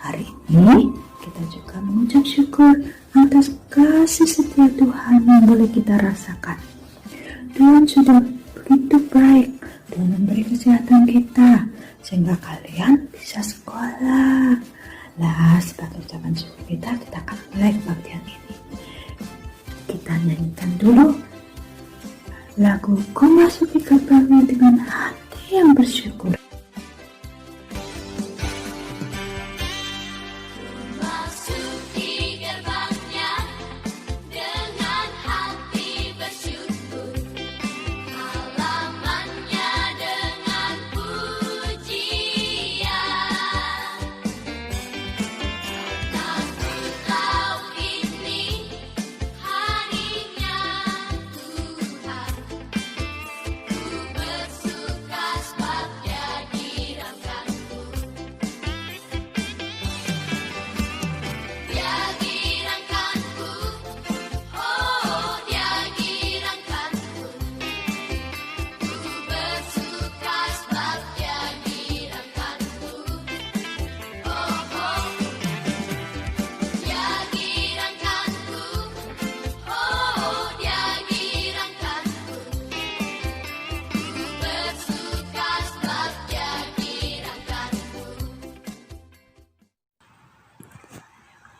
Hari ini kita juga mengucap syukur atas kasih setia Tuhan yang boleh kita rasakan. Tuhan sudah begitu baik. Tuhan memberi kesehatan kita sehingga kalian bisa sekolah. Nah, sebagai ucapan syukur kita akan mulai kebaktian ini. Kita nyanyikan dulu lagu Ku Masuki Gerbangnya dengan hati yang bersyukur.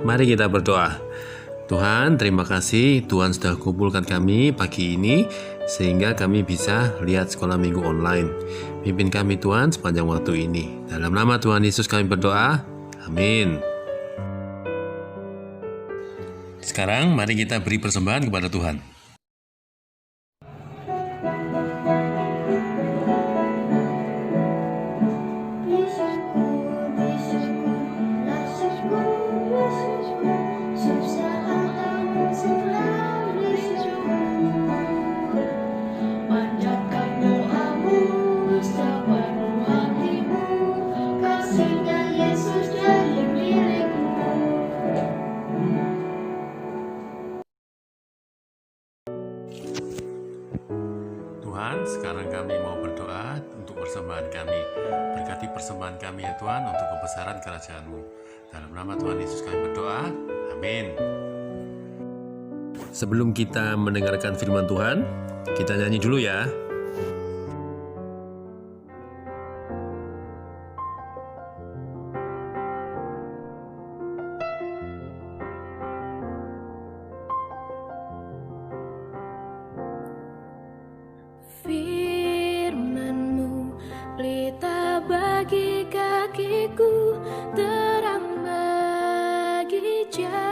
Mari kita berdoa. Tuhan, terima kasih Tuhan sudah kumpulkan kami pagi ini sehingga kami bisa lihat sekolah minggu online. Pimpin kami Tuhan sepanjang waktu ini. Dalam nama Tuhan Yesus kami berdoa. Amin. Sekarang mari kita beri persembahan kepada Tuhan. Tuhan, sekarang kami mau berdoa untuk persembahan kami. Berkati persembahan kami ya Tuhan untuk kebesaran kerajaan-Mu. Dalam nama Tuhan Yesus kami berdoa. Amin. Sebelum kita mendengarkan firman Tuhan, kita nyanyi dulu ya. Firman-Mu pelita bagi kakiku, terang bagi jalanku.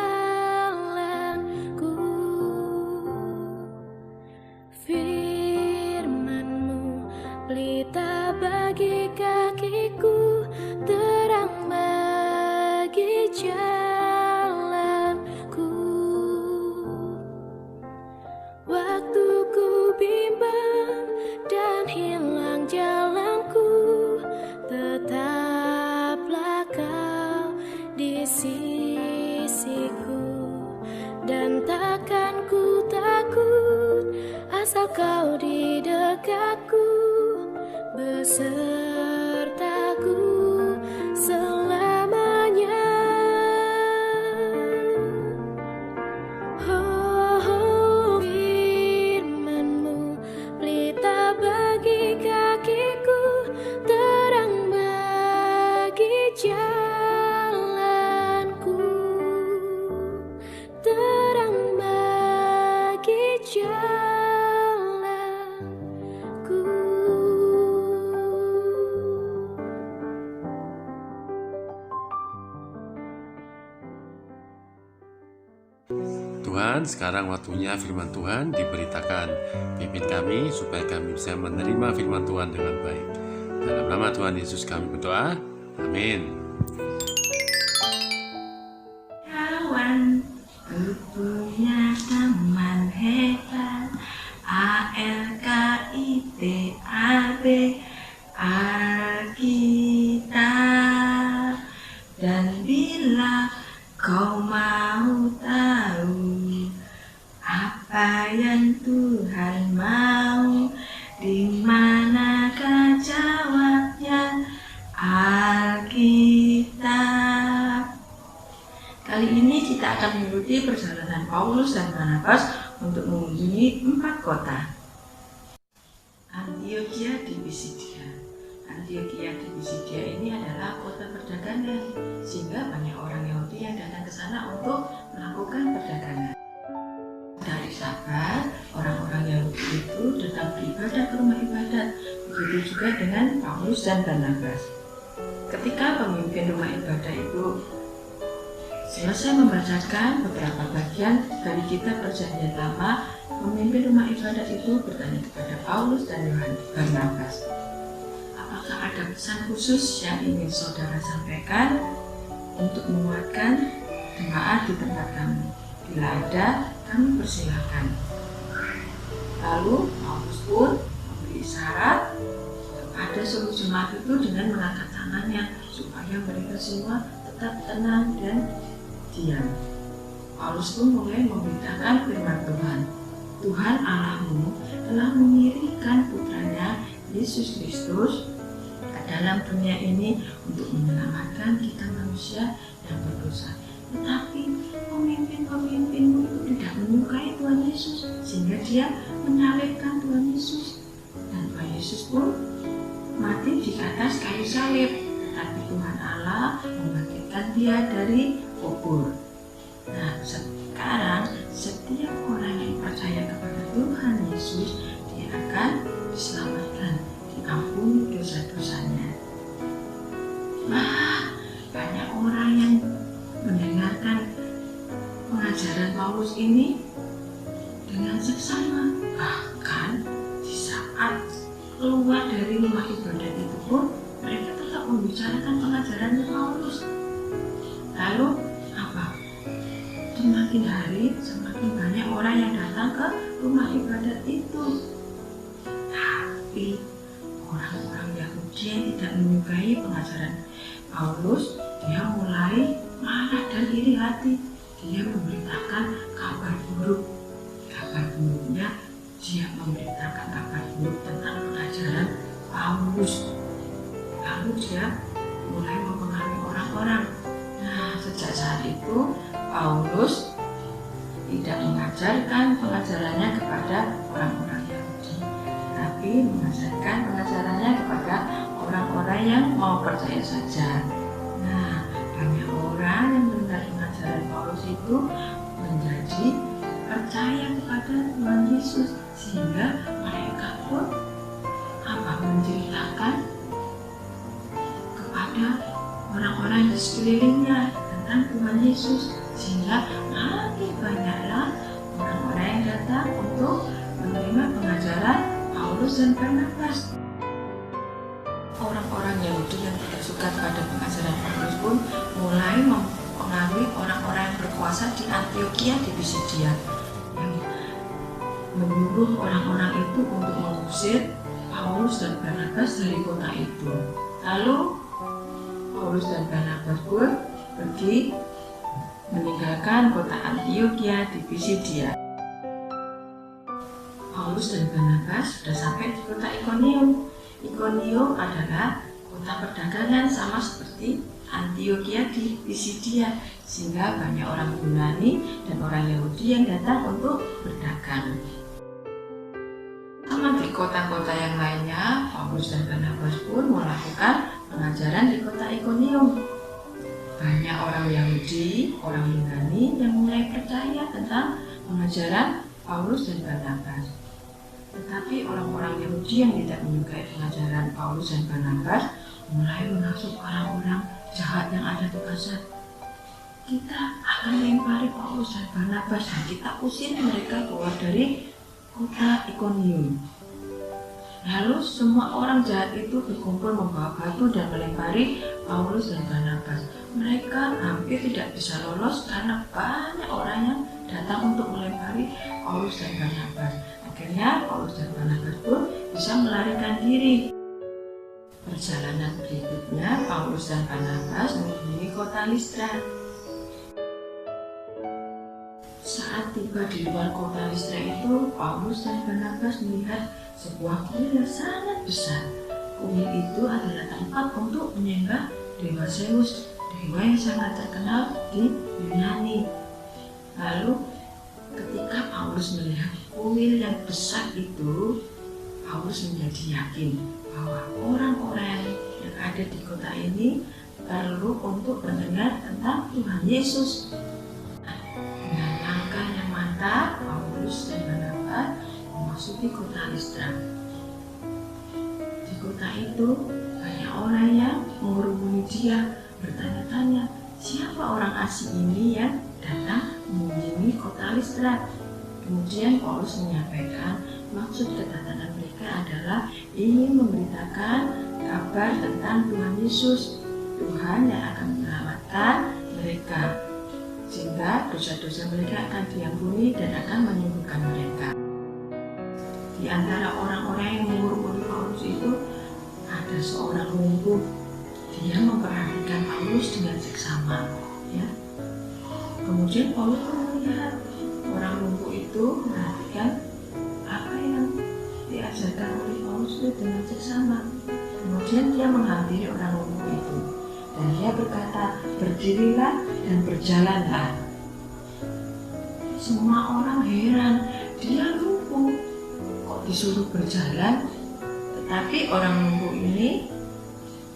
Firman-Mu pelita bagi kakiku, terang bagi jalanku. Waktu ku bimbang dan hilang jalanku, tetaplah Kau di sisiku. Dan takkan ku takut, asal Kau di dekatku, besertaku selamanya. Jalanku, terang bagi jalanku. Tuhan, sekarang waktunya firman Tuhan diberitakan. Pimpin kami supaya kami bisa menerima firman Tuhan dengan baik. Dalam nama Tuhan Yesus kami berdoa. Amin. Kawan, ku punya teman hebat, ALKITAB, Alkitab. Dan bila kau mau tahu apa yang Tuhan mau, di manakah jawabnya? Alkitab. Kali ini kita akan mengikuti perjalanan Paulus dan Barnabas untuk mengunjungi 4 kota. Antiokhia di Pisidia. Antiokhia di Pisidia ini adalah kota perdagangan, sehingga banyak orang Yahudi yang datang ke sana untuk melakukan perdagangan. Dari Sabat, orang-orang Yahudi itu datang beribadah ke rumah ibadat. Begitu juga dengan Paulus dan Barnabas. Ketika pemimpin rumah ibadah itu selesai membacakan beberapa bagian dari kitab Perjanjian Lama, pemimpin rumah ibadat itu bertanya kepada Paulus dan Barnabas, apakah ada pesan khusus yang ingin saudara sampaikan untuk menguatkan jemaat di tempat kami? Bila ada, kami persilakan. Lalu Paulus pun memberi isyarat kepada seluruh jemaat itu dengan mengangkat tangannya supaya mereka semua tetap tenang dan diam. Paulus pun mulai memberitakan firman Tuhan. Tuhan Allahmu telah mengirimkan putranya Yesus Kristus ke dalam dunia ini untuk menyelamatkan kita manusia yang berdosa. Tetapi pemimpin-pemimpinmu itu tidak menyukai Tuhan Yesus, sehingga dia menyalibkan Tuhan Yesus. Dan Tuhan Yesus pun mati di atas kayu salib. Tetapi Tuhan Allah membangkitkan dia dari kubur. Nah, sekarang setiap orang yang percaya kepada Tuhan Yesus, dia akan diselamatkan, diampuni dosa-dosanya. Banyak orang yang mendengarkan pengajaran Paulus ini dengan seksama. Bahkan di saat keluar dari rumah ibadat itu pun mereka tetap membicarakan pengajaran Paulus. Lalu apa? Semakin hari semakin banyak orang yang datang ke rumah ibadat itu. Tapi orang-orang Yahudi yang tidak menyukai pengajaran Paulus, dia mulai marah dan iri hati. Dia memberitakan kabar buruk. Kabar buruknya, dia memberitakan kabar buruk tentang pengajaran Paulus. Lalu dia mulai mempengaruhi orang-orang. Nah, sejak saat itu Paulus tidak mengajarkan pengajarannya kepada orang-orang Yahudi, tapi mengajarkan pengajarannya kepada orang-orang yang mau percaya saja. Nah, banyak orang yang mendengar pengajaran Paulus itu menjadi percaya kepada Tuhan Yesus, sehingga mereka pun menceritakan kepada orang-orang di sekelilingnya tentang Tuhan Yesus, sehingga makin banyaklah orang-orang yang datang untuk menerima pengajaran Paulus dan Barnabas. Orang-orang Yahudi yang tidak suka pada pengajaran Paulus pun mulai mempengaruhi orang-orang yang berkuasa di Antiokhia di Pisidia, yang menyuruh orang-orang itu untuk mengusir Paulus dan Barnabas dari kota itu. Lalu Paulus dan Barnabas pun pergi meninggalkan kota Antiokhia di Pisidia. Paulus dan Barnabas sudah sampai di kota Ikonium. Ikonium adalah kota perdagangan sama seperti Antiokhia di Pisidia, sehingga banyak orang Yunani dan orang Yahudi yang datang untuk berdagang. Sama di kota-kota yang lainnya, Paulus dan Barnabas pun melakukan pengajaran di kota Ikonium. Banyak orang Yahudi, orang Yunani yang mulai percaya tentang pengajaran Paulus dan Barnabas. Tetapi orang-orang Yahudi yang tidak menyukai pengajaran Paulus dan Barnabas mulai menghasut orang-orang jahat yang ada di pasar. Kita akan melempari Paulus dan Barnabas dan kita usir mereka keluar dari kota Ikonium. Lalu semua orang jahat itu berkumpul membawa batu dan melempari Paulus dan Barnabas. Mereka hampir tidak bisa lolos karena banyak orang yang datang untuk melempari Paulus dan Barnabas. Akhirnya Paulus dan Barnabas pun bisa melarikan diri. Perjalanan berikutnya, Paulus dan Barnabas mengunjungi kota Listra. Saat tiba di luar kota Listra itu, Paulus dan Barnabas melihat sebuah kuil yang sangat besar. Kuil itu adalah tempat untuk menyembah Dewa Zeus. dewa yang sangat terkenal di Yunani. Lalu ketika Paulus melihat kuil yang besar itu, Paulus menjadi yakin bahwa orang-orang yang ada di kota ini perlu untuk mendengar tentang Tuhan Yesus. Dengan langkah yang mantap, Paulus dan Barnabas memasuki kota Listra. Di kota itu banyak orang yang mengurumuni dia, bertanya-tanya, siapa orang asing ini yang datang mengunjungi kota Listra? Kemudian Paulus menyampaikan maksud kedatangan mereka adalah ingin memberitakan kabar tentang Tuhan Yesus, Tuhan yang akan menyelamatkan mereka, sehingga dosa-dosa mereka akan diampuni dan akan menyembuhkan mereka. Di antara orang-orang yang mengurumuni Paulus itu ada seorang lumpuh. Dia memperhatikan Paulus dengan seksama. Ya. Kemudian Paulus melihat orang lumpuh itu memperhatikan apa yang diajarkan oleh Paulus itu dengan seksama. Kemudian dia menghampiri orang lumpuh itu dan dia berkata, berdirilah dan berjalanlah. Semua orang heran, dia lumpuh kok disuruh berjalan, tetapi orang lumpuh ini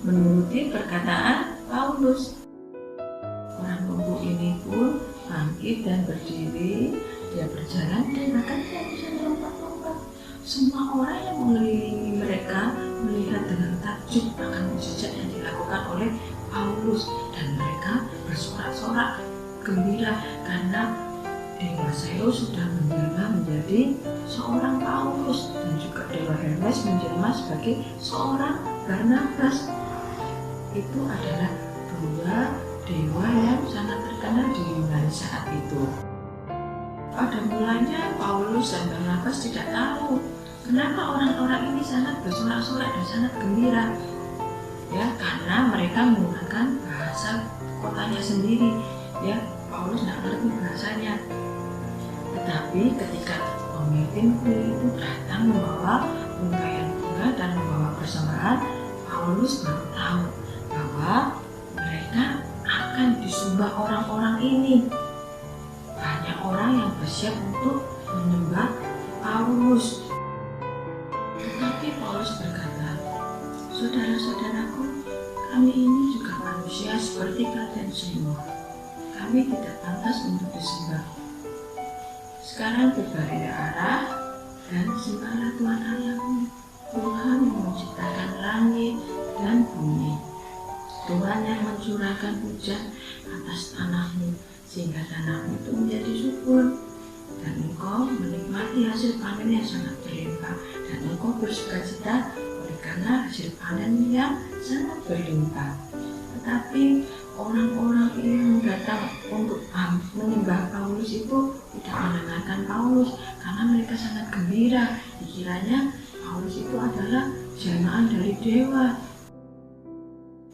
menuruti perkataan Paulus. Orang lumpuh ini pun bangkit dan berdiri, dia berjalan dan bahkan dia bisa melompat-lompat. Semua orang yang mengelilingi mereka melihat dengan takjub akan mukjizat yang dilakukan oleh Paulus dan mereka bersorak-sorak gembira karena Dewa Zeus sudah menjelma menjadi seorang Paulus dan juga Dewa Hermes menjelma sebagai seorang Barnabas. Itu adalah dua dewa yang sangat terkenal di Yunani saat itu. Pada mulanya Paulus dan Barnabas tidak tahu kenapa orang-orang ini sangat bersorak-sorak dan sangat gembira. Ya, karena mereka menggunakan bahasa kotanya sendiri. Ya, Paulus tidak ngerti bahasanya. Tetapi ketika pemimpin kuil itu datang membawa bungkayan bunga dan membawa persembahan, Paulus baru tahu bahwa mereka akan disembah orang-orang ini. Banyak orang yang bersiap untuk menyembah Paulus. Tetapi Paulus berkata, saudara-saudaraku, kami ini juga manusia seperti kalian semua. Kami tidak pantas untuk disembah. Sekarang berbalik arah dan sembahlah Tuhan Allahmu, Tuhan yang menciptakan langit dan bumi. Tuhan yang mencurahkan hujan atas tanahmu sehingga tanahmu itu menjadi subur, dan engkau menikmati hasil panen yang sangat berlimpah, dan engkau bersukacita oleh karena hasil panen yang sangat berlimpah. Tetapi orang-orang yang datang untuk menyembah Paulus itu tidak mendengarkan Paulus karena mereka sangat gembira. Dikiranya Paulus itu adalah jelmaan dari dewa.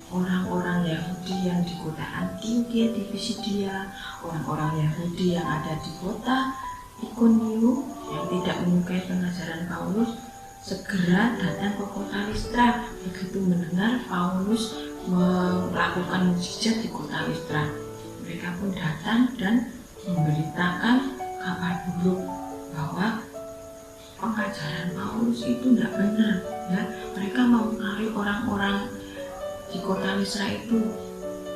Orang-orang Yahudi yang di kota Antiochia di Pisidia, orang-orang Yahudi yang ada di kota Ikonium yang tidak menyukai pengajaran Paulus segera datang ke kota Listra. Begitu mendengar Paulus melakukan mukjizat di kota Listra, mereka pun datang dan memberitakan kabar buruk bahwa pengajaran Paulus itu tidak benar. Ya, mereka mempengaruhi orang-orang di kota Listra itu,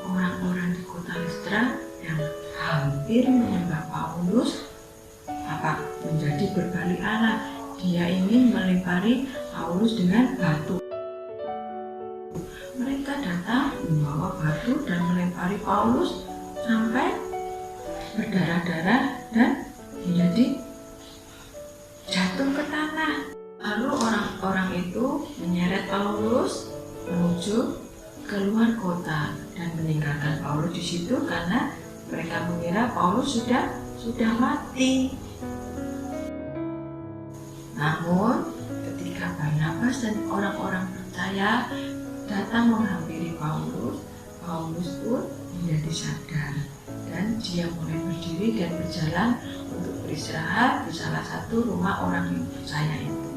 orang-orang di kota Listra yang hampir menyembah Paulus menjadi berbalik arah. Dia ingin melempari Paulus dengan batu. Mereka datang membawa batu dan melempari Paulus sampai berdarah-darah dan menjadi jatuh ke tanah. Lalu orang-orang itu menyeret Paulus menuju keluar kota dan meninggalkan Paulus di situ karena mereka mengira Paulus sudah mati. Namun ketika Barnabas dan orang-orang percaya datang menghampiri Paulus, Paulus pun menjadi sadar dan dia mulai berdiri dan berjalan untuk beristirahat di salah satu rumah orang yang percaya itu.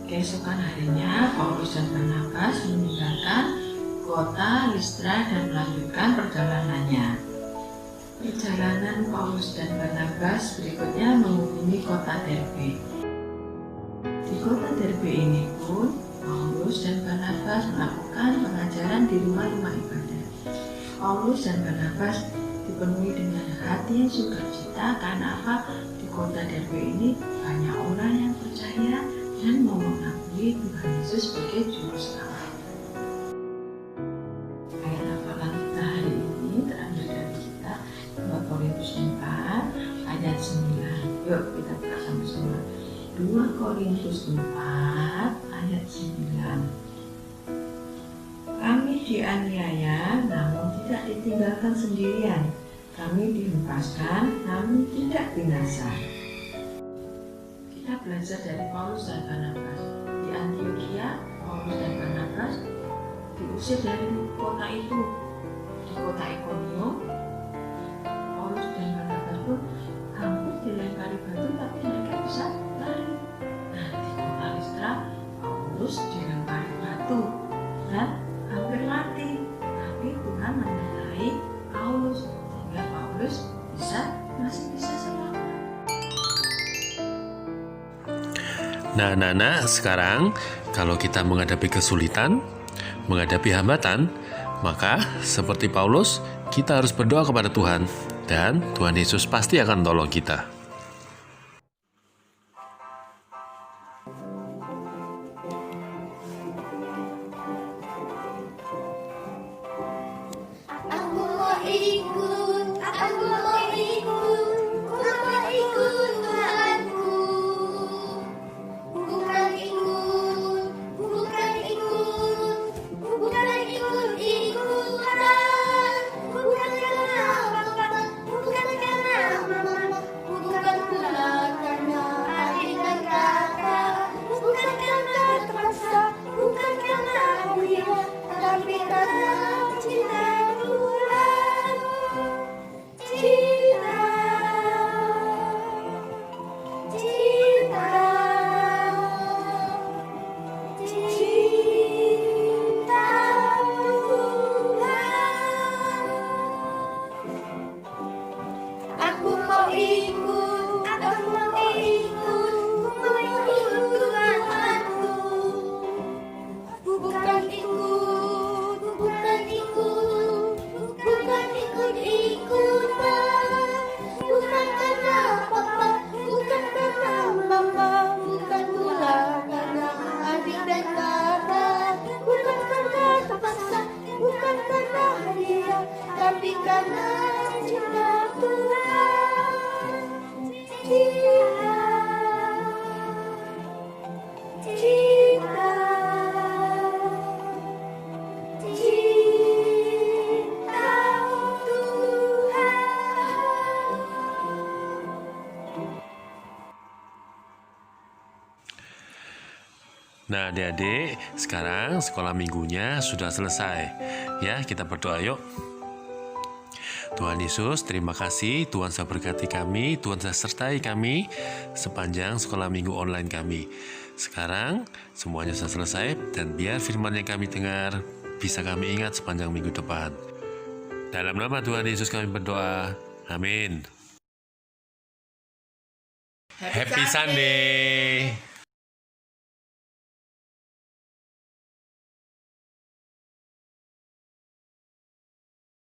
Keesokan harinya Paulus dan Barnabas meninggalkan kota Listra dan melanjutkan perjalanannya. Perjalanan Paulus dan Barnabas berikutnya mengunjungi kota Derbe. Di kota Derbe ini pun Paulus dan Barnabas melakukan pengajaran di rumah-rumah ibadah. Paulus dan Barnabas dipenuhi dengan hati yang sukacita karena apa? Di kota Derbe ini banyak orang yang percaya dan mau mengakui Tuhan Yesus sebagai juru selamat. Ayat hafalan kita hari ini terambil dari kita 2 Korintus 4 ayat 9. Yuk kita buka sama-sama. 2 Korintus 4 ayat 9. Kami dianiaya namun tidak ditinggalkan sendirian. Kami dilepaskan namun tidak binasa. Kita belajar dari Paulus dan Barnabas. Di Antiokhia, Paulus dan Barnabas diusir dari kota itu. Di kota Ikonium, Paulus dan Barnabas pun hampir dilempari batu tapi mereka bisa lari. Nah, di kota Listra, Paulus dilempari batu dan hampir mati. Tapi Tuhan menyertai Paulus sehingga Paulus masih bisa selamat. Nah, sekarang kalau kita menghadapi kesulitan, menghadapi hambatan, maka seperti Paulus, kita harus berdoa kepada Tuhan dan Tuhan Yesus pasti akan tolong kita. Tapi karena cinta Tuhan, cinta Nah, adik-adik, sekarang sekolah minggunya sudah selesai. Ya, kita berdoa yuk. Tuhan Yesus, terima kasih. Tuhan sudah berkati kami, Tuhan sudah sertai kami sepanjang sekolah minggu online kami. Sekarang semuanya sudah selesai dan biar firman yang kami dengar bisa kami ingat sepanjang minggu depan. Dalam nama Tuhan Yesus kami berdoa. Amin. Happy Sunday.